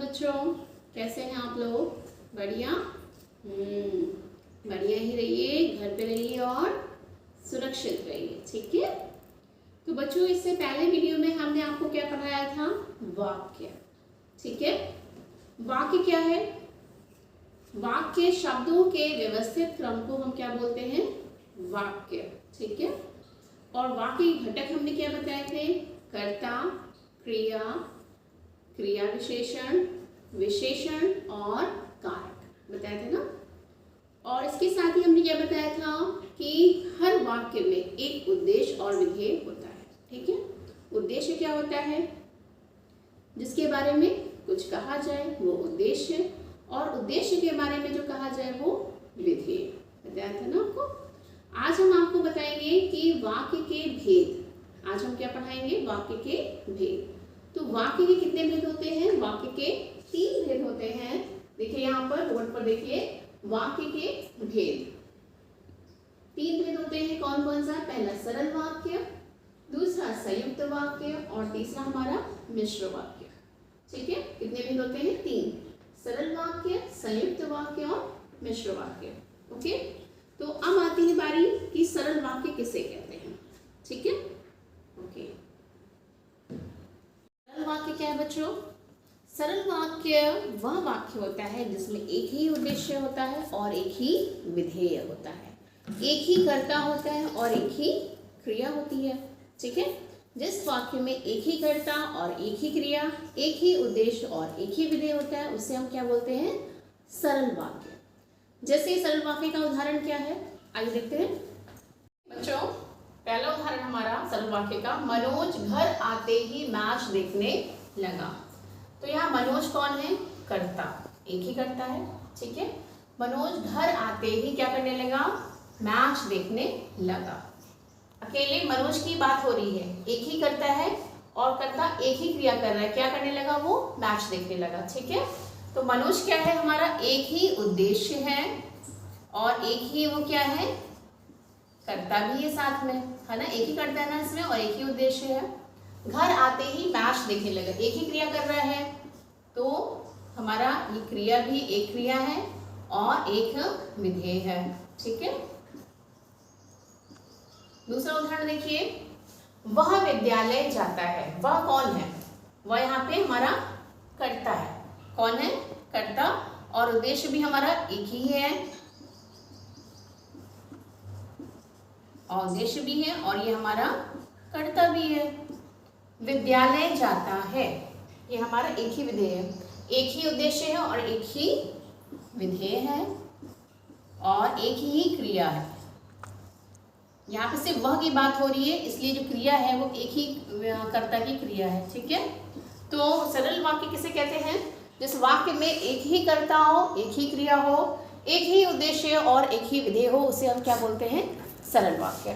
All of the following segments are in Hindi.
बच्चों, कैसे हैं आप लोग? बढ़िया। बढ़िया ही रहिए, घर पे रहिए और सुरक्षित रहिए, ठीक है। तो बच्चों, इससे पहले वीडियो में हमने आपको क्या पढ़ाया था? वाक्य, ठीक है। वाक्य क्या है? वाक्य शब्दों के व्यवस्थित क्रम को हम क्या बोलते हैं? वाक्य, ठीक है। और वाक्य घटक हमने क्या बताए थे? कर्ता, क्रिया, क्रिया विशेषण, विशेषण और कारक बताए थे ना। और इसके साथ ही हमने क्या बताया था कि हर वाक्य में एक उद्देश्य और विधेय होता है, ठीक है। उद्देश्य क्या होता है? जिसके बारे में कुछ कहा जाए वो उद्देश्य है, और उद्देश्य के बारे में जो कहा जाए वो विधेय। बताया था ना आपको। आज हम आपको बताएंगे कि वाक्य के भेद। आज हम क्या पढ़ाएंगे? वाक्य के भेद। तो वाक्य के कितने भेद होते हैं? वाक्य के 3 भेद होते हैं। देखिए यहाँ पर बोर्ड पर देखिए, वाक्य के भेद 3 भेद होते हैं। कौन कौन सा? पहला सरल वाक्य, दूसरा संयुक्त वाक्य और तीसरा हमारा मिश्र वाक्य, ठीक है। कितने भेद होते हैं? 3। सरल वाक्य, संयुक्त वाक्य और मिश्र वाक्य। ओके, तो अब आती है बारी कि सरल वाक्य किसे कहते हैं, ठीक है। ओके, सरल वाक्य क्या है बच्चों? सरल वाक्य वह वाक्य होता है जिसमें एक ही उद्देश्य होता है और एक ही विधेय होता है, एक ही कर्ता होता है और एक ही क्रिया होती है, ठीक है। जिस वाक्य में एक ही कर्ता और एक ही क्रिया, एक ही उद्देश्य और एक ही विधेय होता है, उसे हम क्या बोलते हैं? सरल वाक्य। जैसे सरल वाक्य का उदाहरण क्या है, आइए देखते हैं बच्चों। पहला उदाहरण हमारा सरल वाक्य का, मनोज घर आते ही मैच देखने लगा। तो यहाँ मनोज कौन है? कर्ता, एक ही कर्ता है, ठीक है। मनोज घर आते ही क्या करने लगा? मैच देखने लगा। अकेले मनोज की बात हो रही है, एक ही कर्ता है और कर्ता एक ही क्रिया कर रहा है। क्या करने लगा? वो मैच देखने लगा, ठीक है। तो मनोज क्या है? हमारा एक ही उद्देश्य है और एक ही वो क्या है? कर्ता भी है साथ में, है ना। एक ही कर्ता है ना इसमें और एक ही उद्देश्य है। घर आते ही मैच देखने लगा, एक ही क्रिया कर रहा है, तो हमारा ये क्रिया भी एक क्रिया है और एक विधेय है, ठीक है। दूसरा उदाहरण देखिए, वह विद्यालय जाता है। वह कौन है? वह यहाँ पे हमारा कर्ता है। कौन है? कर्ता, और उद्देश्य भी हमारा एक ही है और उद्देश्य भी है और ये हमारा कर्ता भी है। विद्यालय जाता है, ये हमारा एक ही विधेय है, एक ही उद्देश्य है और एक ही विधेय है और एक ही क्रिया है। यहाँ पे सिर्फ वह की बात हो रही है, इसलिए जो क्रिया है वो एक ही कर्ता की क्रिया है, ठीक है। तो सरल वाक्य किसे कहते हैं? जिस वाक्य में एक ही कर्ता हो, एक ही क्रिया हो, एक ही उद्देश्य और एक ही विधेय हो, उसे हम क्या बोलते हैं? सरल वाक्य।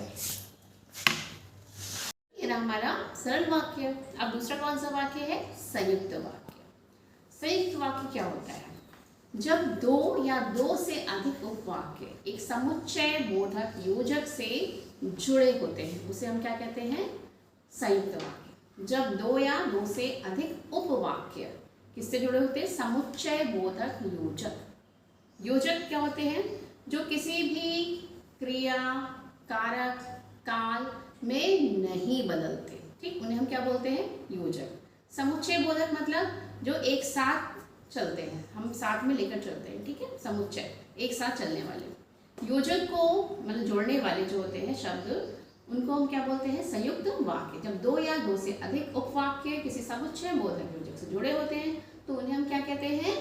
ये रहा हमारा सरल वाक्य। अब दूसरा कौन सा वाक्य है? संयुक्त वाक्य। संयुक्त वाक्य क्या होता है? जब 2 या 2 से अधिक उपवाक्य एक समुच्चय बोधक योजक से जुड़े होते हैं, उसे हम क्या कहते हैं? संयुक्त वाक्य। जब 2 या 2 से अधिक उपवाक्य किससे जुड़े होते हैं? समुच्चय बोधक योजक। योजक क्या होते हैं? जो किसी भी क्रिया, कारक, काल में नहीं बदलते, ठीक, उन्हें हम क्या बोलते हैं? योजक। समुच्चय बोधक मतलब जो एक साथ चलते हैं, हम साथ में लेकर चलते हैं, ठीक है। समुच्चय एक साथ चलने वाले। योजक को मतलब जोड़ने वाले जो होते हैं शब्द, उनको हम क्या बोलते हैं? संयुक्त वाक्य। जब 2 या 2 से अधिक उपवाक्य किसी समुच्चय बोधक योजक से जुड़े होते हैं तो उन्हें हम क्या कहते हैं?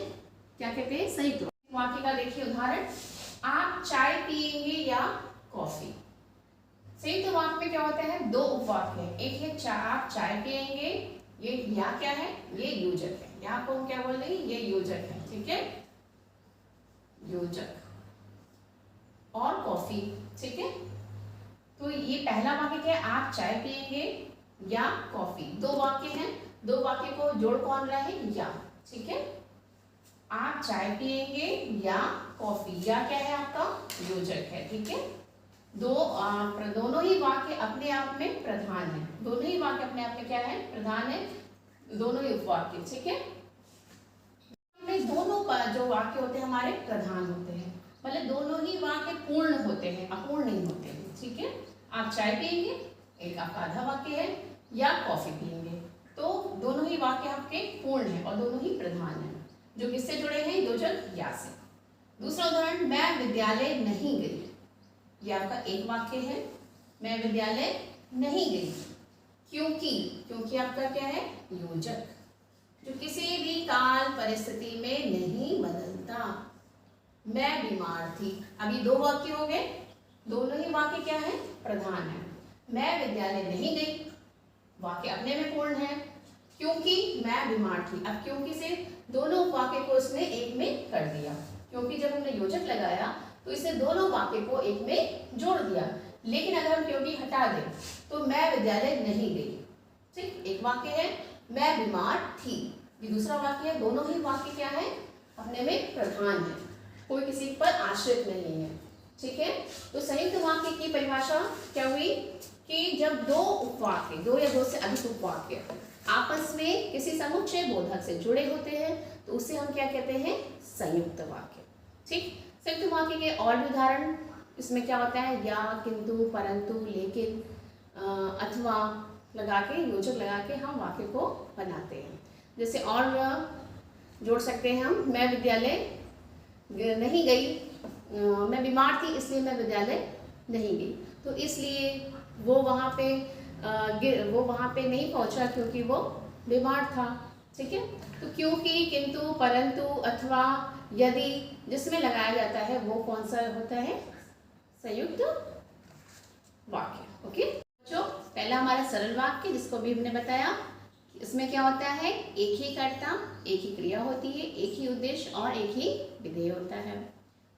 क्या कहते हैं? संयुक्त वाक्य का देखिए उदाहरण, आप चाय पिएंगे या कॉफी। संयुक्त वाक्य में क्या होता है? 2 उपवाक्य है, एक है आप चाय पिएंगे, ये यहाँ क्या है? ये योजक है। यहाँ को हम क्या बोल रहे हैं? ये योजक है, ठीक है, योजक। और कॉफी, ठीक है। तो ये पहला वाक्य क्या है? आप चाय पिएंगे या कॉफी। 2 वाक्य हैं, 2 वाक्य को जोड़ कौन रहा है? या, ठीक है। आप चाय पिएंगे या कॉफी, या क्या है? आपका योजक है, ठीक है। दोनों ही वाक्य अपने आप में प्रधान है, दोनों ही वाक्य अपने आप में क्या है? प्रधान है, दोनों ही उपवाक्य, ठीक है। जो वाक्य होते हैं हमारे प्रधान होते हैं, मतलब दोनों ही वाक्य पूर्ण होते हैं, अपूर्ण नहीं होते हैं। ठीक है, आप चाय पियेंगे, एक आपका आधा वाक्य है, या कॉफी पियेंगे, तो दोनों ही वाक्य आपके पूर्ण है और दोनों ही प्रधान है, जो किससे जुड़े हैं, योजक या से। दूसरा उदाहरण, मैं विद्यालय नहीं गई, ये आपका एक वाक्य है, मैं विद्यालय नहीं गई क्योंकि आपका क्या है, योजक, जो किसी भी काल परिस्थिति में नहीं बदलता। मैं बीमार थी, अभी दो वाक्य हो गए, दोनों ही वाक्य क्या है, प्रधान है। मैं विद्यालय नहीं गई, वाक्य अपने में पूर्ण है, क्योंकि मैं बीमार थी, अब क्योंकि से दोनों वाक्य को उसने एक में कर दिया, क्योंकि जब हमने योजक लगाया तो इसने दोनों वाक्य को एक में जोड़ दिया। लेकिन अगर हम क्योंकि हटा दें तो मैं विद्यालय नहीं गई, ठीक, एक वाक्य है, मैं बीमार थी, ये दूसरा वाक्य है, दोनों ही वाक्य क्या है, अपने में प्रधान है, कोई किसी पर आश्रित नहीं है। ठीक है, तो संयुक्त वाक्य की परिभाषा क्या हुई कि जब दो उपवाक्य, दो या दो से अधिक उपवाक्य आपस में किसी समुच्चय बोधक से जुड़े होते हैं तो उसे हम क्या कहते हैं, संयुक्त वाक्य। ठीक, संयुक्त वाक्य के और भी उदाहरण इसमें क्या होता है, या, किंतु, परंतु, लेकिन, अथवा लगा के, योजक लगा के हम वाक्य को बनाते हैं। जैसे और जोड़ सकते हैं हम, मैं विद्यालय नहीं गई, मैं बीमार थी इसलिए मैं विद्यालय नहीं गई, तो इसलिए वो वहाँ पे नहीं पहुँचा क्योंकि वो बीमार था। ठीक है, तो क्योंकि, किंतु, परंतु, अथवा, यदि जिसमें लगाया जाता है वो कौन सा होता है, संयुक्त वाक्य। ओके बच्चों, पहला हमारा सरल वाक्य जिसको भी हमने बताया, इसमें क्या होता है, एक ही कर्ता, एक ही क्रिया होती है, एक ही उद्देश्य और एक ही विधेय होता है।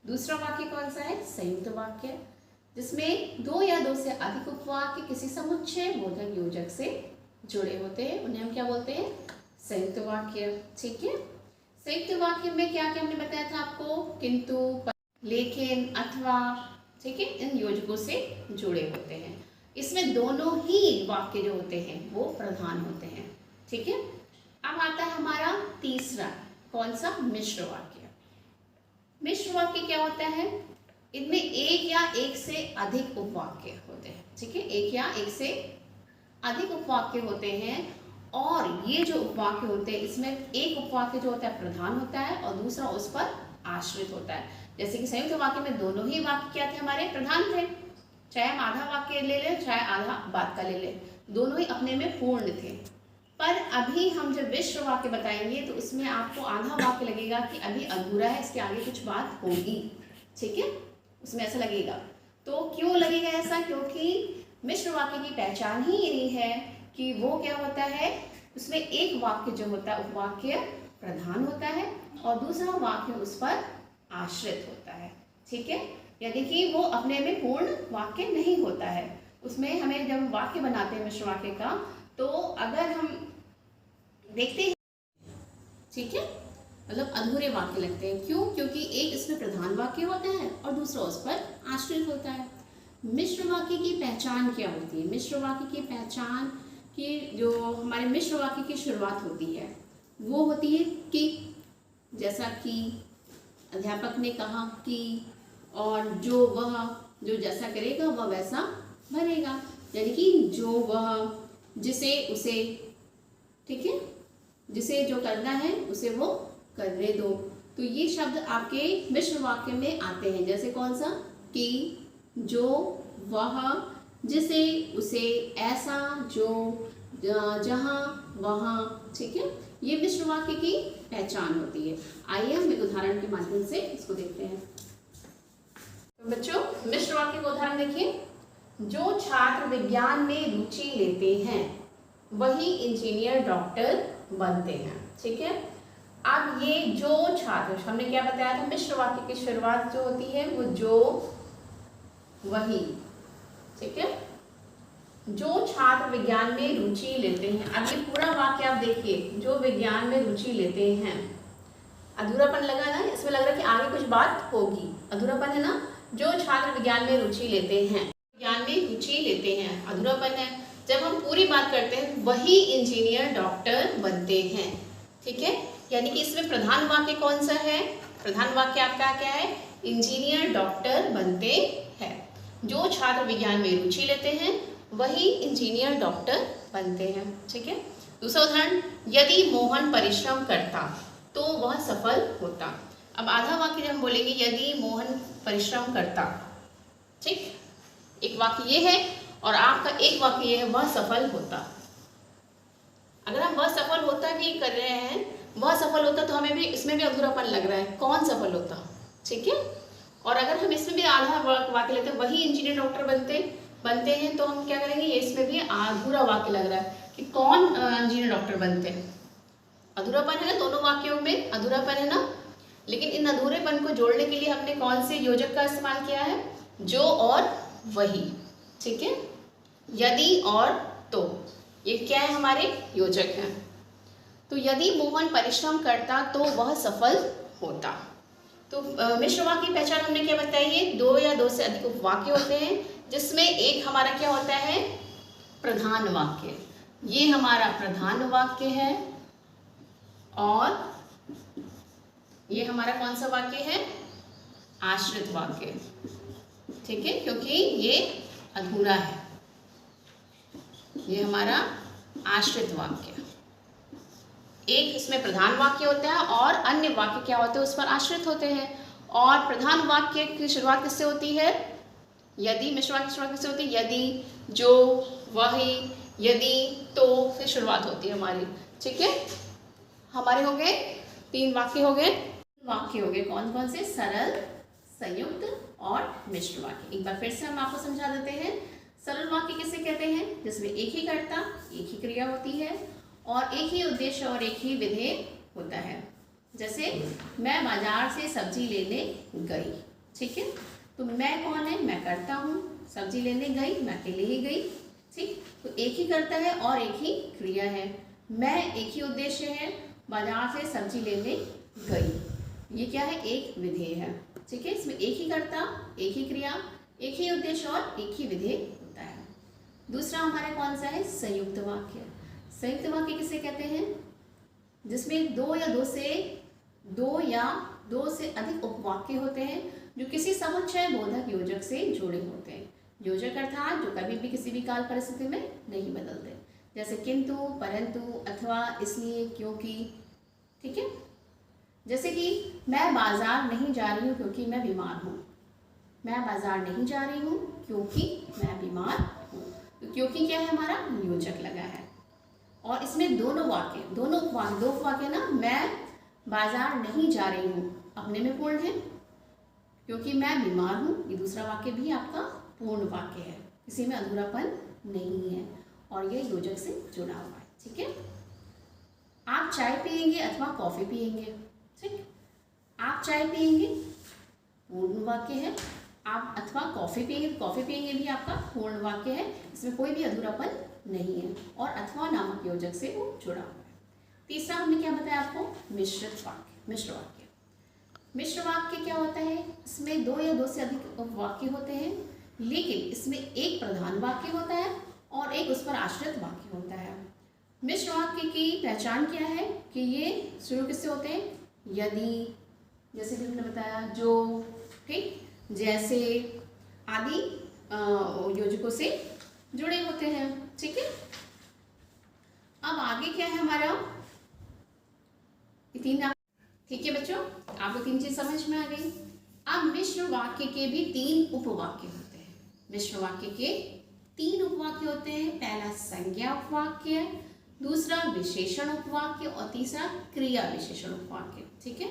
दूसरा वाक्य कौन सा है, संयुक्त वाक्य, जिसमें दो या दो से अधिक उपवाक्य किसी समुच्चय बोधक योजक से जुड़े होते हैं, उन्हें हम क्या बोलते हैं, संयुक्त वाक्य। ठीक है, संयुक्त वाक्य में क्या क्या हमने बताया था आपको, किंतु, लेकिन, अथवा, ठीक है, इन योजकों से जुड़े होते हैं। इसमें दोनों ही वाक्य जो होते हैं वो प्रधान होते हैं। ठीक है, अब आता है हमारा तीसरा, कौन सा, मिश्र वाक्य। मिश्र वाक्य क्या होता है, इनमें एक या एक से अधिक उपवाक्य होते हैं। ठीक है, एक या एक से अधिक उपवाक्य होते हैं, और ये जो उपवाक्य होते हैं इसमें एक उपवाक्य जो होता है प्रधान होता है और दूसरा उस पर आश्रित होता है। जैसे कि संयुक्त वाक्य में दोनों ही वाक्य क्या थे, हमारे प्रधान थे, चाहे हम आधा वाक्य ले लें चाहे आधा बात का ले लें, दोनों ही अपने में पूर्ण थे। पर अभी हम जब मिश्र वाक्य बताएंगे तो उसमें आपको आधा वाक्य लगेगा कि अभी अधूरा है, इसके आगे कुछ बात होगी। ठीक है, उसमें ऐसा लगेगा। तो क्यों लगेगा ऐसा, क्योंकि मिश्र वाक्य की पहचान ही यही है कि वो क्या होता है, उसमें एक वाक्य जो होता है उपवाक्य प्रधान होता है और दूसरा वाक्य उस पर आश्रित होता है। ठीक है, यानी कि वो अपने में पूर्ण वाक्य नहीं होता है। उसमें हमें जब वाक्य बनाते हैं मिश्र वाक्य का, तो अगर हम देखते हैं, ठीक है, मतलब अधूरे वाक्य लगते हैं। क्यों, क्योंकि एक इसमें प्रधान वाक्य होता है और दूसरा उस पर आश्रित होता है। मिश्र वाक्य की पहचान क्या होती है, मिश्र वाक्य की पहचान की जो हमारे मिश्र वाक्य की शुरुआत होती है वो होती है कि, जैसा कि अध्यापक ने कहा कि, और जो वह, जो जैसा करेगा वह वैसा बनेगा, यानी कि जो वह, जिसे, उसे, ठीक है, जिसे जो करना है उसे वो करने दो। तो ये शब्द आपके मिश्र वाक्य में आते हैं, जैसे कौन सा, कि, जो, वह, जिसे, उसे, ऐसा, जो, जहाँ, वहाँ। ठीक है, ये मिश्र वाक्य की पहचान होती है। आइए हम एक उदाहरण के माध्यम से इसको देखते हैं। तो बच्चों, मिश्र वाक्य का उदाहरण देखिए, जो छात्र विज्ञान में रुचि लेते हैं वही इंजीनियर, डॉक्टर बनते हैं। ठीक है, अब ये जो छात्र, हमने क्या बताया था, मिश्र वाक्य की शुरुआत जो होती है वो जो, वही। ठीक है, जो छात्र विज्ञान में रुचि लेते हैं। अब ये पूरा वाक्य आप देखिए, जो विज्ञान में रुचि लेते हैं, अधूरापन लगा ना, इसमें लग रहा है कि आगे कुछ बात होगी, अधूरापन है ना। जो छात्र विज्ञान में रुचि लेते हैं, विज्ञान में रुचि लेते हैं, अधूरापन है। जब हम पूरी बात करते हैं, वही इंजीनियर, डॉक्टर बनते हैं। ठीक है, यानी कि इसमें प्रधान वाक्य कौन सा है? प्रधान वाक्य आपका क्या है? इंजीनियर डॉक्टर बनते हैं। जो छात्र विज्ञान में रुचि लेते हैं वही इंजीनियर डॉक्टर बनते हैं। ठीक है। दूसरा उदाहरण, यदि मोहन परिश्रम करता तो वह सफल होता। अब आधा वाक्य जब हम बोलेंगे यदि मोहन परिश्रम करता, ठीक, एक वाक्य ये है और आपका एक वाक्य ये है वह सफल होता। अगर हम वह सफल होता भी कर रहे हैं, वह सफल होता, तो हमें भी इसमें भी अधूरापन लग रहा है, कौन सफल होता। ठीक है। और अगर हम इसमें भी आधा वाक्य लेते हैं वही इंजीनियर डॉक्टर बनते हैं, तो हम क्या करेंगे, ये इसमें भी अधूरा वाक्य लग रहा है कि कौन इंजीनियर डॉक्टर बनते हैं। अधूरापन है ना, दोनों वाक्यों में अधूरापन है ना। लेकिन इन अधूरेपन को जोड़ने के लिए हमने कौन से योजक का इस्तेमाल किया है? जो और वही। ठीक है। यदि और तो, ये क्या है? हमारे योजक हैं। तो यदि मोहन परिश्रम करता तो वह सफल होता। तो मिश्र वाक्य की पहचान हमने क्या बताई है? दो या दो से अधिक उपवाक्य होते हैं जिसमें एक हमारा क्या होता है? प्रधान वाक्य। ये हमारा प्रधान वाक्य है और ये हमारा कौन सा वाक्य है? आश्रित वाक्य। ठीक है, क्योंकि ये अधूरा है। ये हमारा आश्रित वाक्य। एक इसमें प्रधान वाक्य होता है और अन्य वाक्य क्या होते हैं? उस पर आश्रित होते हैं। और प्रधान वाक्य की शुरुआत किससे होती है? यदि। मिश्र वाक्य की शुरुआत किससे होती है? यदि, जो, वही, यदि, तो से शुरुआत होती है हमारी। ठीक है। हमारे हो गए 3 वाक्य हो गए। वाक्य हो गए कौन कौन से? सरल, संयुक्त और मिश्र वाक्य। एक बार फिर से हम आपको समझा देते हैं। सरल वाक्य किसे कहते हैं? जिसमें एक ही कर्ता, एक ही क्रिया होती है और एक ही उद्देश्य और एक ही विधेय होता है। जैसे मैं बाजार से सब्जी लेने गई। ठीक है। तो मैं कौन है? मैं करता हूँ। सब्जी लेने गई, मैं अकेले ही गई। ठीक। तो एक ही कर्ता है और एक ही क्रिया है। मैं एक ही उद्देश्य है, बाजार से सब्जी लेने गई। ये क्या है? एक विधेय है। ठीक है। इसमें एक ही कर्ता, एक ही क्रिया, एक ही उद्देश्य और एक ही विधेय होता है। दूसरा हमारा कौन सा है? संयुक्त वाक्य। संयुक्त वाक्य किसे कहते हैं? जिसमें दो या दो से अधिक उपवाक्य होते हैं जो किसी समुच्चय बोधक योजक से जुड़े होते हैं। योजक अर्थात जो कभी भी किसी भी काल परिस्थिति में नहीं बदलते, जैसे किंतु, परंतु, अथवा, इसलिए, क्योंकि। ठीक है। जैसे कि मैं बाजार नहीं जा रही हूँ क्योंकि मैं बीमार हूँ। मैं बाजार नहीं जा रही हूँ क्योंकि मैं बीमार हूँ। तो क्योंकि क्या है? हमारा योजक लगा है। और इसमें दो उपवाक्य ना, मैं बाजार नहीं जा रही हूँ अपने में पूर्ण है, क्योंकि मैं बीमार हूँ, ये दूसरा वाक्य भी आपका पूर्ण वाक्य है, किसी में अधूरापन नहीं है और ये योजक से जुड़ा हुआ है। ठीक है। आप चाय पिएंगे अथवा कॉफी पिएंगे। ठीक। आप चाय पिएंगे पूर्ण वाक्य है, आप अथवा कॉफी पिएंगे भी आपका पूर्ण वाक्य है, इसमें कोई भी अधूरापन नहीं है और अथवा नामक योजक से वो जुड़ा हुआ है। तीसरा हमने क्या बताया आपको? मिश्रित वाक्य, मिश्र वाक्य। मिश्र वाक्य क्या होता है? इसमें दो या दो से अधिक वाक्य होते हैं, लेकिन इसमें एक प्रधान वाक्य होता है और एक उस पर आश्रित वाक्य होता है। मिश्र वाक्य की पहचान क्या है? कि ये शुरू किससे होते हैं? यदि, जैसे कि हमने बताया, जो, ठीक, जैसे आदि योजकों से जुड़े होते हैं। ठीक है। अब आगे क्या है हमारा? ठीक है बच्चों, आपको 3 चीज समझ में आ गई। अब मिश्र वाक्य के भी 3 उपवाक्य होते हैं। मिश्र वाक्य के 3 उपवाक्य होते हैं। पहला संज्ञा उपवाक्य, दूसरा विशेषण उपवाक्य और तीसरा क्रिया विशेषण उपवाक्य। ठीक है।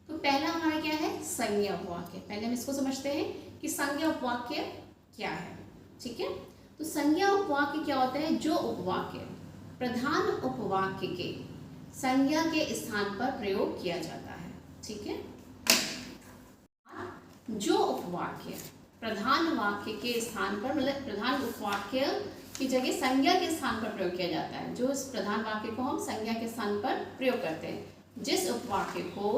तो पहला हमारा क्या है? संज्ञा उपवाक्य। पहले हम इसको समझते हैं कि संज्ञा उपवाक्य क्या है। ठीक है। तो संज्ञा उपवाक्य क्या होता है? जो उपवाक्य प्रधान उपवाक्य के संज्ञा के स्थान पर प्रयोग किया जाता है। ठीक है। जो उपवाक्य प्रधान वाक्य के स्थान पर, मतलब प्रधान उपवाक्य की जगह संज्ञा के स्थान पर प्रयोग किया जाता है, जो इस प्रधान वाक्य को हम संज्ञा के स्थान पर प्रयोग करते हैं, जिस उपवाक्य को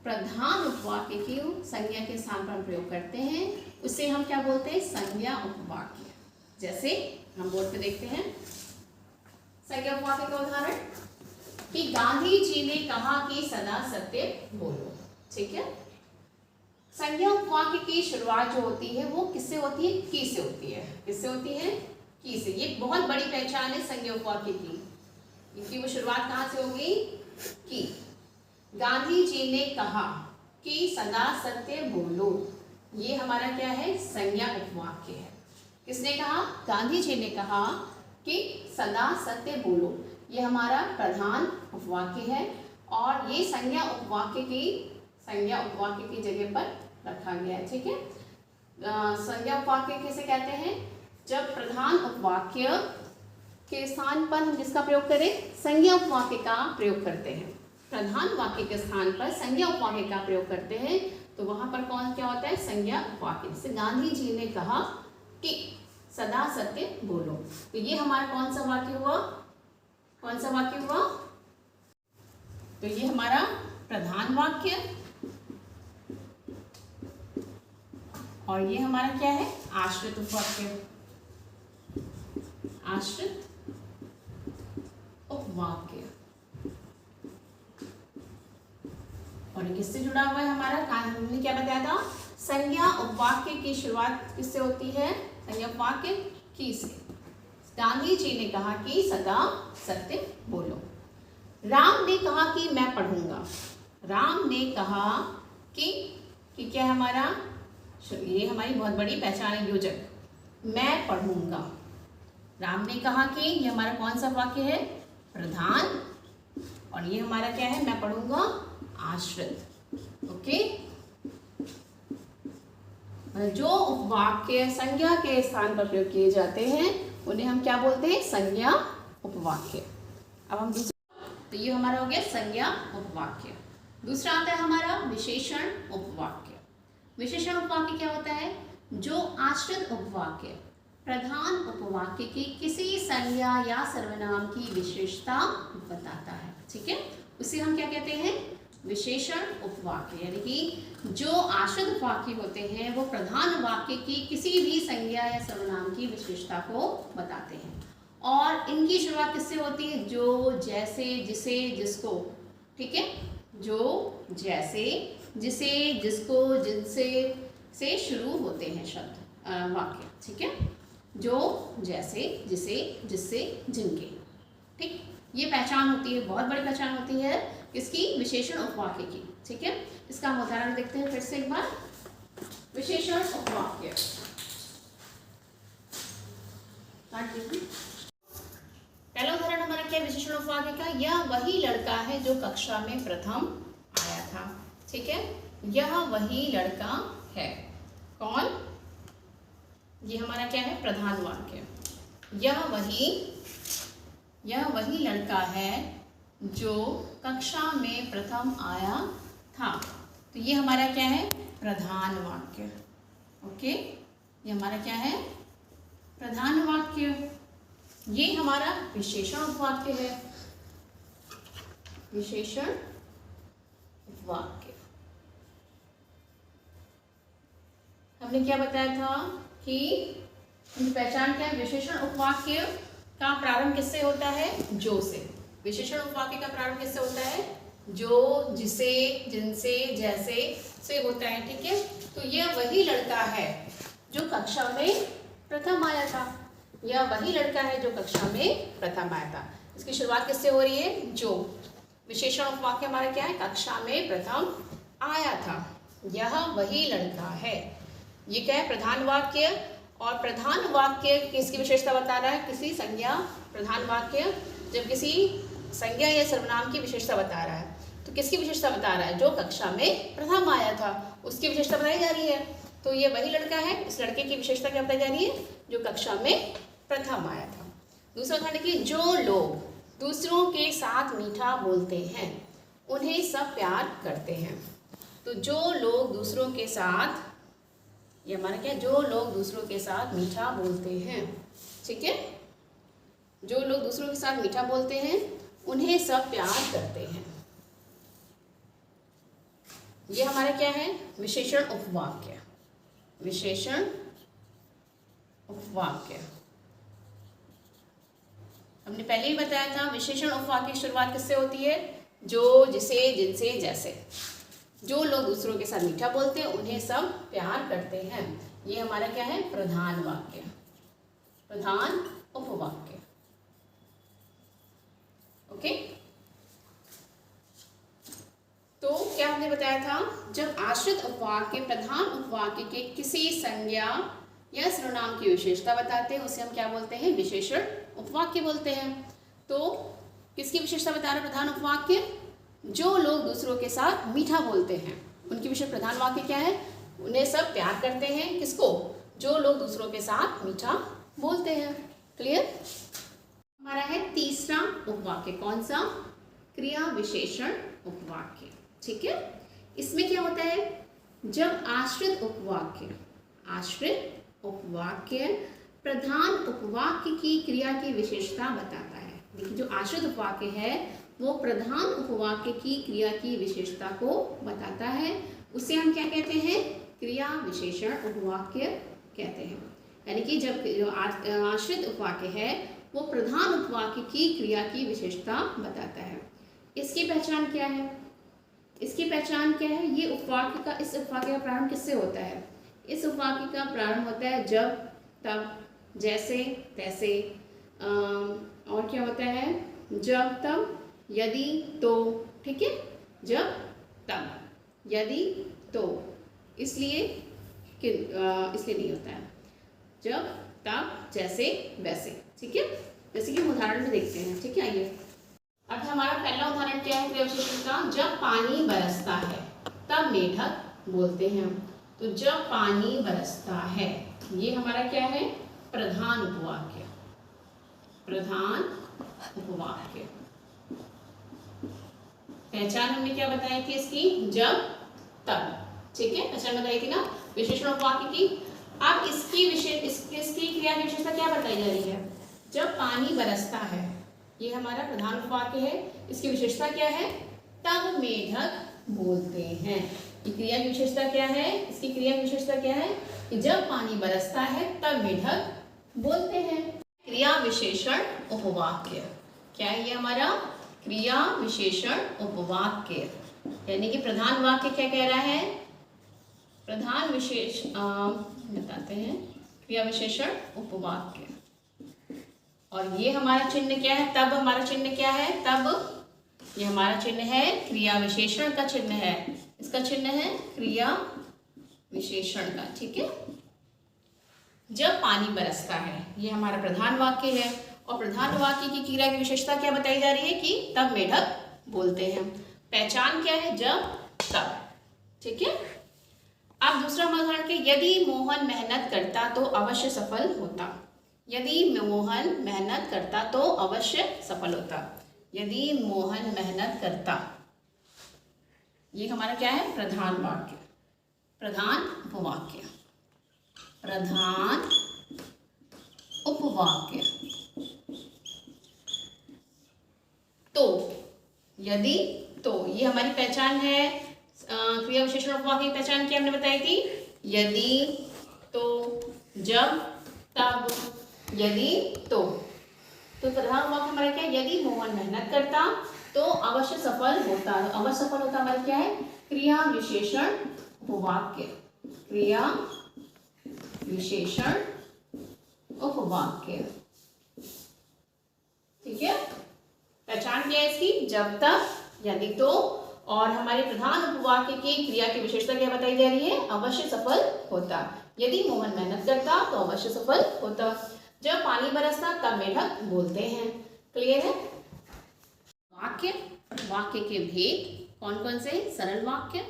प्रधान उपवाक्य की संज्ञा के स्थान पर प्रयोग करते हैं उसे हम क्या बोलते हैं? संज्ञा उपवाक्य। जैसे हम बोर्ड पे देखते हैं संज्ञा उपवाक्य का उदाहरण, कि गांधी जी ने कहा कि सदा सत्य बोलो। ठीक है, संज्ञा उपवाक्य की शुरुआत जो होती है वो किससे होती है? की से होती है। किससे होती है? की से। ये बहुत बड़ी पहचान है संज्ञा उपवाक्य की, इनकी वो शुरुआत कहाँ से होगी? की। गांधी जी ने कहा कि सदा सत्य बोलो, ये हमारा क्या है? संज्ञा उपवाक्य है। किसने कहा? गांधी जी ने कहा कि सदा सत्य बोलो, ये हमारा प्रधान उपवाक्य है और ये संज्ञा उपवाक्य की जगह पर रखा गया है। ठीक है, संज्ञा उपवाक्य किसे कहते हैं? जब प्रधान उपवाक्य के स्थान पर हम किसका प्रयोग करें? संज्ञा उपवाक्य का प्रयोग करते हैं। प्रधान वाक्य के स्थान पर संज्ञा उपवाक्य का प्रयोग करते हैं तो वहां पर कौन क्या होता है? संज्ञा उपवाक्य। जैसे गांधी जी ने कहा कि सदा सत्य बोलो, तो ये हमारा कौन सा वाक्य हुआ? कौन सा वाक्य हुआ? तो ये हमारा प्रधान वाक्य और ये हमारा क्या है? आश्रित उपवाक्य। आश्रित उपवाक्य। और किससे जुड़ा हुआ है हमारा? हमने क्या बताया था? संज्ञा उपवाक्य की शुरुआत किससे होती है? संज्ञा उपवाक्य की से। गांधी जी ने कहा कि सदा सत्य बोलो। राम ने कहा कि मैं पढ़ूंगा। राम ने कहा कि क्या है हमारा? ये हमारी बहुत बड़ी पहचान है, योजक। मैं पढ़ूंगा। राम ने कहा कि ये हमारा कौन सा वाक्य है? प्रधान। और ये हमारा क्या है? मैं पढ़ूंगा, आश्रित। ओके, जो उपवाक्य संज्ञा के स्थान पर प्रयोग किए जाते हैं उन्हें हम क्या बोलते हैं? संज्ञा उपवाक्य। अब हम दूसरा, तो ये हमारा हो गया संज्ञा उपवाक्य। दूसरा आता है हमारा विशेषण उपवाक्य। विशेषण उपवाक्य क्या होता है? जो आश्रित उपवाक्य प्रधान उपवाक्य की किसी संज्ञा या सर्वनाम की विशेषता बताता है। ठीक है, उसे हम क्या कहते हैं? विशेषण उपवाक्य। यानी कि जो आश्रित उपवाक्य होते हैं वो प्रधान वाक्य की किसी भी संज्ञा या सर्वनाम की विशेषता को बताते हैं और इनकी शुरुआत किससे होती है? जो, जैसे, जिसे, जिसको। ठीक है, जो, जैसे, जिसे, जिसको, जिनसे से शुरू होते हैं शब्द वाक्य। ठीक है, जो, जैसे, जिसे, जिससे, जिनके। ठीक, ये पहचान होती है, बहुत बड़ी पहचान होती है किसकी? विशेषण उपवाक्य की। ठीक है, इसका हम उदाहरण देखते हैं फिर से एक बार। विशेषण उपवाक्य, पहला उदाहरण हमारा क्या है विशेषण उपवाक्य का? यह वही लड़का है जो कक्षा में प्रथम आया था। ठीक है, यह वही लड़का है। कौन? ये हमारा क्या है? प्रधान वाक्य। यह वही लड़का है जो कक्षा में प्रथम आया था। तो ये हमारा क्या है? प्रधान वाक्य। ओके, ये हमारा क्या है? प्रधान वाक्य। ये हमारा विशेषण उपवाक्य है। विशेषण उपवाक्य हमने क्या बताया था कि इनकी पहचान क्या है? विशेषण उपवाक्य का प्रारंभ किससे होता है? जो से। विशेषण उपवाक्य का प्रारंभ किससे होता है? जो, जिसे, जिनसे, जैसे से होता है। ठीक है, तो यह वही लड़का है जो कक्षा में प्रथम आया था। यह वही लड़का है जो कक्षा में प्रथम आया था। इसकी शुरुआत किससे हो रही है? जो। विशेषण उपवाक्य हमारा क्या है? कक्षा में प्रथम आया था। यह वही लड़का है। ये क्या है? प्रधान वाक्य। और प्रधान वाक्य किसकी विशेषता बता रहा है? किसी संज्ञा। प्रधान वाक्य जब किसी संज्ञा या सर्वनाम की विशेषता बता रहा है तो किसकी विशेषता बता रहा है? जो कक्षा में प्रथम आया था उसकी विशेषता बताई जा रही है। तो ये वही लड़का है, इस लड़के की विशेषता क्या बताई जा रही है? जो कक्षा में प्रथम आया था। दूसरा उदाहरण देखिए, जो लोग दूसरों के साथ मीठा बोलते हैं उन्हें सब प्यार करते हैं। तो जो लोग दूसरों के साथ, ये हमारा क्या? जो लोग दूसरों के साथ मीठा बोलते हैं। ठीक है, जो लोग दूसरों के साथ मीठा बोलते हैं उन्हें सब प्यार करते हैं। ये हमारा क्या है? विशेषण उपवाक्य। विशेषण उपवाक्य हमने पहले ही बताया था विशेषण उपवाक्य की शुरुआत किससे होती है? जो, जिसे, जिनसे, जैसे। जो लोग दूसरों के साथ मीठा बोलते हैं उन्हें सब प्यार करते हैं। ये हमारा क्या है? प्रधान वाक्य, प्रधान उपवाक्य। ओके, तो क्या हमने बताया था? जब आश्रित उपवाक्य प्रधान उपवाक्य के किसी संज्ञा या सर्वनाम की विशेषता बताते हैं उसे हम क्या बोलते हैं? विशेषण उपवाक्य बोलते हैं। तो किसकी विशेषता बता रहा है प्रधान उपवाक्य? जो लोग दूसरों के साथ मीठा बोलते हैं उनकी विशेष प्रधान वाक्य क्या है? उन्हें सब प्यार करते हैं। किसको? जो लोग दूसरों के साथ मीठा बोलते हैं। क्लियर? हमारा है तीसरा उपवाक्य। कौन सा? क्रिया विशेषण उपवाक्य। ठीक है, इसमें क्या होता है? जब आश्रित उपवाक्य प्रधान उपवाक्य की क्रिया की विशेषता बताता है। देखिए, जो आश्रित उपवाक्य है वो प्रधान उपवाक्य की क्रिया की विशेषता को बताता है, उसे हम क्या कहते हैं? क्रिया विशेषण उपवाक्य कहते हैं। यानी कि जब जो आश्रित उपवाक्य है वो प्रधान उपवाक्य की क्रिया की विशेषता बताता है। इसकी पहचान क्या है? इसकी पहचान क्या है? ये उपवाक्य का, इस उपवाक्य का प्रारंभ किससे होता है? इस उपवाक्य का प्रारंभ होता है जब, तब, जैसे, तैसे, और क्या होता है? जब, तब, यदि, तो। ठीक है, जब, तब, यदि, तो। इसलिए नहीं होता है। जब, तब, जैसे, वैसे। ठीक है, जैसे कि हम उदाहरण में देखते हैं। ठीक है, आइए। अब हमारा पहला उदाहरण क्या है क्रिया विशेषण का? जब पानी बरसता है तब मेढक बोलते हैं। तो जब पानी बरसता है, ये हमारा क्या है? प्रधान उपवाक्य, प्रधान उपवाक्य। पहचान हमने क्या बताई थी इसकी? जब, तब। ठीक है, पहचान बताई थी ना विशेषण उपवाक्य की। अब इसकी क्रिया की विशेषता क्या बताई जा रही है? जब पानी बरसता है, ये हमारा प्रधान उपवाक्य है। इसकी विशेषता क्या है? तब मेढक बोलते हैं। ये क्रिया की विशेषता क्या है? इसकी क्रिया की विशेषता क्या है? कि जब पानी बरसता है तब मेढक बोलते हैं। क्रिया विशेषण उपवाक्य क्या है? ये हमारा क्रिया विशेषण उपवाक्य, यानी कि प्रधान वाक्य क्या कह रहा है? प्रधान विशेष बताते हैं क्रिया विशेषण उपवाक्य। और ये हमारा चिन्ह क्या है? तब हमारा चिन्ह क्या है? तब ये हमारा चिन्ह है क्रिया विशेषण का चिन्ह है। इसका चिन्ह है क्रिया विशेषण का। ठीक है, जब पानी बरसता है, ये हमारा प्रधान वाक्य है। और प्रधान वाक्य की क्रिया की विशेषता क्या बताई जा रही है? कि तब मेढक बोलते हैं। पहचान क्या है? जब, तब। ठीक है, अब दूसरा उदाहरण के, यदि मोहन मेहनत करता तो अवश्य सफल होता। यदि मोहन मेहनत करता तो अवश्य सफल होता। यदि मोहन मेहनत करता, ये हमारा क्या है? प्रधान वाक्य, प्रधान उपवाक्य, प्रधान उपवाक्य। तो, यदि, तो, ये हमारी पहचान है। क्रिया विशेषण उपवाक्य की पहचान क्या हमने बताई थी? यदि, तो, जब, तब, यदि, तो। प्रधान वाक्य हमारा क्या है? यदि मोहन मेहनत करता तो अवश्य सफल होता। अवश्य सफल होता हमारा क्या है? क्रिया विशेषण उपवाक्य, क्रिया विशेषण उपवाक्य। ठीक है, पहचान क्या है इसकी? जब, तब, यदि, तो। और हमारे प्रधान उपवाक्य की क्रिया की विशेषता क्या बताई जा रही है? अवश्य सफल होता। यदि मोहन मेहनत करता तो अवश्य सफल होता। जब पानी बरसता तब मेढक बोलते हैं। क्लियर है? वाक्य, वाक्य के भेद कौन कौन से? सरल वाक्य,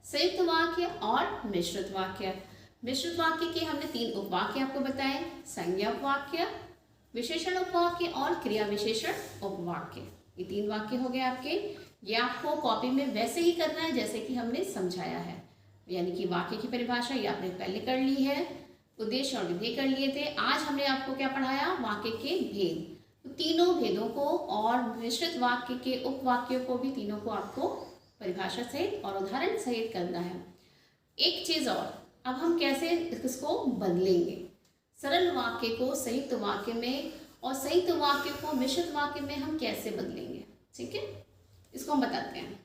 संयुक्त वाक्य और मिश्रित वाक्य। मिश्रित वाक्य के हमने 3 उपवाक्य आपको बताए, संज्ञा उपवाक्य, विशेषण उपवाक्य और क्रिया विशेषण उपवाक्य। ये 3 वाक्य हो गए आपके। ये आपको कॉपी में वैसे ही करना है जैसे कि हमने समझाया है, यानी कि वाक्य की परिभाषा ये आपने पहले कर ली है, उद्देश्य और विधेय कर लिए थे। आज हमने आपको क्या पढ़ाया? वाक्य के भेद। तो तीनों भेदों को और मिश्रित वाक्य के उपवाक्यों को भी, तीनों को आपको परिभाषा सहित और उदाहरण सहित करना है। एक चीज और, अब हम कैसे इसको बदलेंगे? सरल वाक्य को संयुक्त वाक्य में और संयुक्त वाक्य को मिश्रित वाक्य में हम कैसे बदलेंगे, ठीक है, इसको हम बताते हैं।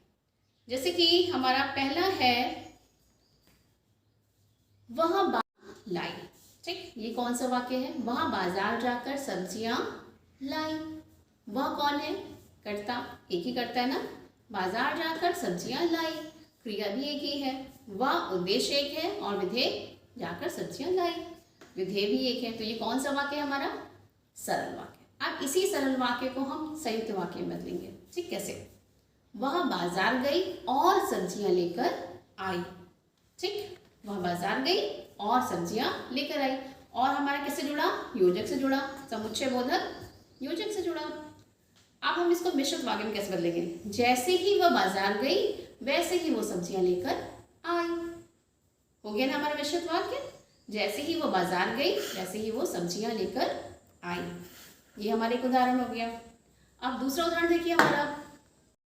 जैसे कि हमारा पहला है वह लाई, ठीक, ये कौन सा वाक्य है? वह बाजार जाकर सब्जियां लाई। वह कौन है? कर्ता, एक ही कर्ता है ना। बाजार जाकर सब्जियां लाई, क्रिया भी एक ही है। वह उद्देश्य एक है और विधेय जाकर सब्जियां लाई, विधेय भी एक है। तो ये कौन सा वाक्य है हमारा? सरल वाक्य। अब इसी सरल वाक्य को हम संयुक्त वाक्य में बदलेंगे, ठीक, कैसे? वह बाजार गई और सब्जियां लेकर आई, ठीक, वह बाजार गई और सब्जियां लेकर आई। और हमारा किससे जुड़ा? योजक से जुड़ा, समुच्चय बोधक योजक से जुड़ा। अब हम इसको मिश्रित वाक्य में कैसे बदलेंगे? जैसे ही वह बाजार गई वैसे ही वो सब्जियां लेकर आई। हो गया ना हमारा मिश्रित वाक्य? जैसे ही वो बाजार गई वैसे ही वो सब्जियां लेकर आई। ये हमारा एक उदाहरण हो गया। अब दूसरा उदाहरण देखिए हमारा,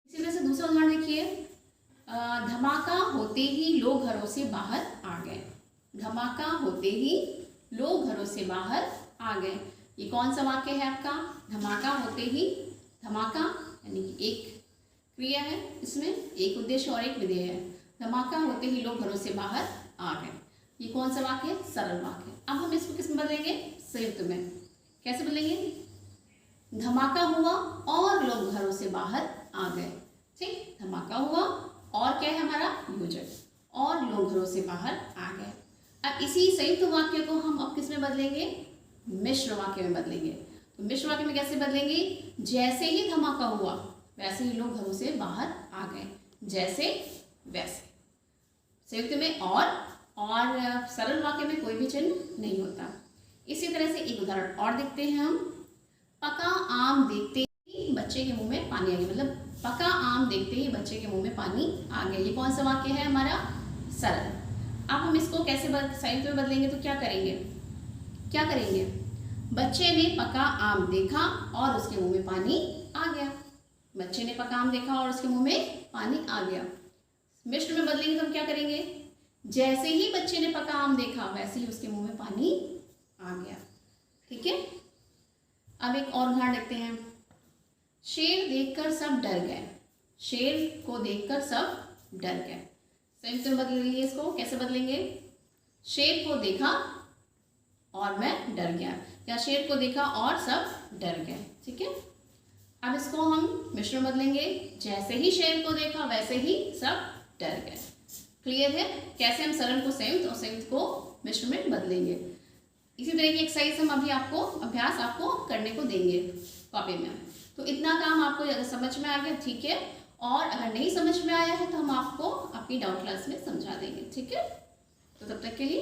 इसी तरह से दूसरा उदाहरण देखिए, धमाका होते ही लोग घरों से बाहर आ गए। धमाका होते ही लोग घरों से बाहर आ गए। ये कौन सा वाक्य है आपका? धमाका होते ही, धमाका यानी कि एक क्रिया है, इसमें एक उद्देश्य और एक विधेय है। धमाका होते ही लोग घरों से बाहर आ गए, ये कौन सा वाक्य है? सरल वाक्य। अब हम इसको किस में बदलेंगे? संयुक्त में। कैसे बदलेंगे? धमाका हुआ और लोग घरों से बाहर आ गए, ठीक, धमाका हुआ और क्या है हमारा? योजक, और लोग घरों से बाहर आ गए। अब इसी संयुक्त वाक्य को हम अब किस में बदलेंगे? मिश्र वाक्य में बदलेंगे। तो मिश्र वाक्य में कैसे बदलेंगे? जैसे ही धमाका हुआ वैसे ही लोग घरों से बाहर आ गए, जैसे वैसे। संयुक्त में और सरल वाक्य में कोई भी चिन्ह नहीं होता। इसी तरह से एक उदाहरण और देखते हैं हम। पका आम देखते ही बच्चे के मुंह में पानी आ गया, मतलब पका आम देखते ही बच्चे के मुंह में पानी आ गया। ये कौन सा वाक्य है हमारा? सरल। अब हम इसको कैसे संयुक्त में बदलेंगे? तो क्या करेंगे? बच्चे ने पका आम देखा और उसके मुंह में पानी आ गया। बच्चे ने पका आम देखा और उसके मुंह में पानी आ गया। मिश्र में बदलेंगे तो हम क्या करेंगे? जैसे ही बच्चे ने पका आम देखा वैसे ही उसके मुंह में पानी आ गया, ठीक है। अब एक और उदाहरण देखते हैं। शेर देखकर सब डर गए। शेर को देखकर सब डर गए। संयुक्त में बदलेंगे इसको, कैसे बदलेंगे? शेर को देखा और मैं डर गया, या शेर को देखा और सब डर गए, ठीक है। अब इसको हम मिश्र में बदलेंगे। जैसे ही शेर को देखा वैसे ही सब डर गए। क्लियर है कैसे हम सरल को संयुक्त और संयुक्त को मिश्र में बदलेंगे? इसी तरह की एक्सरसाइज हम अभी आपको अभ्यास आपको करने को देंगे कॉपी में। तो इतना काम आपको अगर समझ में आ गया ठीक है, और अगर नहीं समझ में आया है तो हम आपको आपकी डाउट क्लास में समझा देंगे, ठीक है। तो तब तक के लिए